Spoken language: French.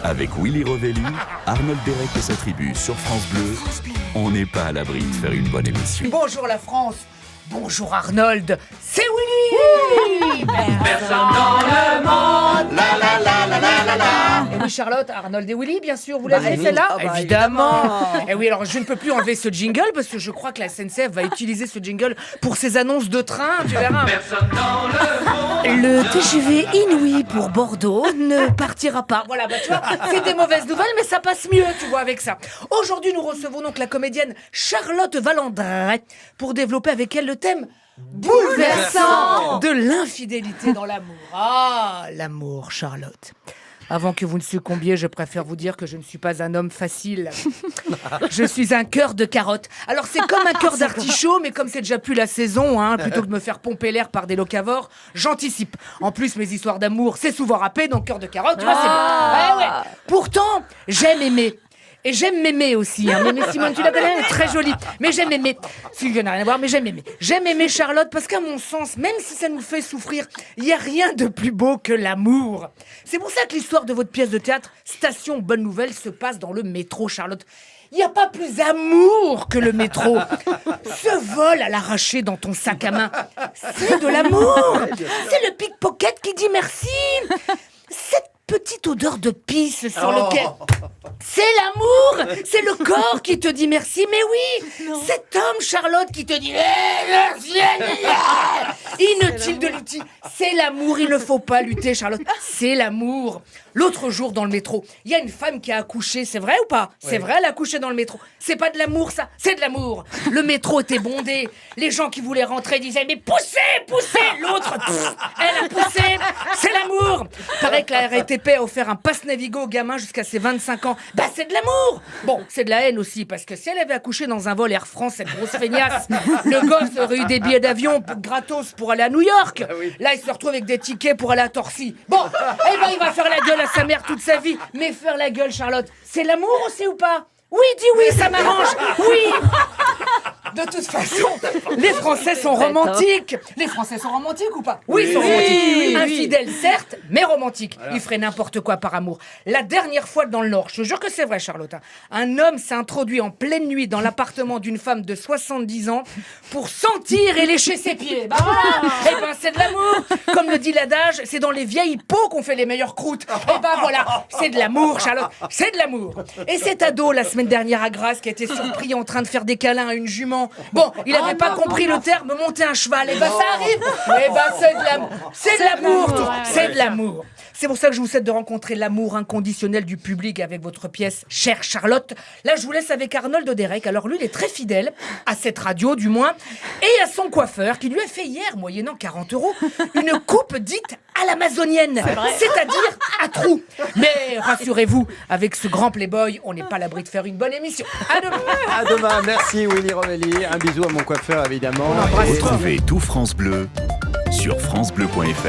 Avec Willy Rovelli, Arnold Derek et sa tribu sur France Bleu, on n'est pas à l'abri de faire une bonne émission. Bonjour la France, bonjour Arnold, c'est Willy. Personne dans le monde, la la la la la la la. Et oui Charlotte, Arnold et Willy bien sûr, vous l'avez celle-là évidemment. Et oui alors je ne peux plus enlever ce jingle parce que je crois que la SNCF va utiliser ce jingle pour ses annonces de train, tu verras. Personne dans le monde. Le TGV Inouï pour Bordeaux ne partira pas. Voilà, bah tu vois, c'est des mauvaises nouvelles mais ça passe mieux, tu vois, avec ça. Aujourd'hui nous recevons donc la comédienne Charlotte Valandret pour développer avec elle le thème bouleversant de l'infidélité dans l'amour. Ah, l'amour, Charlotte. Avant que vous ne succombiez, je préfère vous dire que je ne suis pas un homme facile. Je suis un cœur de carotte. Alors c'est comme un cœur d'artichaut, mais comme c'est déjà plus la saison, plutôt que de me faire pomper l'air par des locavores, j'anticipe. En plus, mes histoires d'amour, c'est souvent râpé, donc cœur de carotte, tu vois, c'est bien. Ouais. Pourtant, j'aime aimer. Et j'aime m'aimer aussi, Mémé Simone, tu la connais, elle est très jolie. Mais j'aime aimer. Si je n'a rien à voir, mais j'aime aimer. J'aime aimer Charlotte parce qu'à mon sens, même si ça nous fait souffrir, il n'y a rien de plus beau que l'amour. C'est pour ça que l'histoire de votre pièce de théâtre, Station Bonne Nouvelle, se passe dans le métro, Charlotte. Il n'y a pas plus amour que le métro. Ce vol à l'arraché dans ton sac à main, c'est de l'amour. C'est le pickpocket qui dit merci. Cette petite odeur de pisse sur lequel... C'est l'amour. C'est le corps qui te dit merci. Mais oui, non. Cet homme, Charlotte, qui te dit merci, inutile de lutter. C'est l'amour, il ne faut pas lutter, Charlotte. C'est l'amour. L'autre jour, dans le métro, il y a une femme qui a accouché. C'est vrai ou pas? Oui. C'est vrai, elle a accouché dans le métro. C'est pas de l'amour, ça. C'est de l'amour. Le métro était bondé. Les gens qui voulaient rentrer disaient mais poussez. L'autre, elle a poussé. C'est l'amour. Paraît que la RATP a offert un pass Navigo au gamin jusqu'à ses 25 ans. Bah c'est de l'amour. Bon, c'est de la haine aussi, parce que si elle avait accouché dans un vol Air France, cette grosse feignasse, le gosse aurait eu des billets d'avion gratos pour aller à New York. Ah oui. Là, il se retrouve avec des tickets pour aller à Torcy. Bon, il va faire la gueule à sa mère toute sa vie. Mais faire la gueule, Charlotte, c'est l'amour aussi ou pas? Oui, dis oui, ça m'arrange. Oui. De toute façon, les Français sont romantiques. Les Français sont romantiques ou pas? Oui, ils sont romantiques. Infidèles, certes, mais romantiques. Voilà. Ils feraient n'importe quoi par amour. La dernière fois dans le Nord, je te jure que c'est vrai, Charlotte, un homme s'est introduit en pleine nuit dans l'appartement d'une femme de 70 ans pour sentir et lécher ses pieds. Bah voilà. C'est de l'amour. Comme le dit l'adage, c'est dans les vieilles peaux qu'on fait les meilleures croûtes. Voilà, c'est de l'amour, Charlotte. C'est de l'amour. Et cet ado, la semaine dernière à Grasse, qui a été surpris en train de faire des câlins à une jument. Bon, il n'avait pas compris le terme monter un cheval. Ça arrive. C'est de l'amour. C'est de l'amour. C'est de l'amour. C'est pour ça que je vous souhaite de rencontrer l'amour inconditionnel du public avec votre pièce Chère Charlotte. Là, je vous laisse avec Arnold Derek. Alors lui, il est très fidèle à cette radio, du moins, et à son coiffeur qui lui a fait hier, moyennant 40 €, une coupe dite à l'amazonienne, c'est-à-dire à trous. Mais rassurez-vous, avec ce grand playboy, on n'est pas à l'abri de faire une bonne émission. À demain. À demain. Merci Willy Rovelli. Un bisou à mon coiffeur, évidemment. Retrouvez tout France Bleu sur francebleu.fr.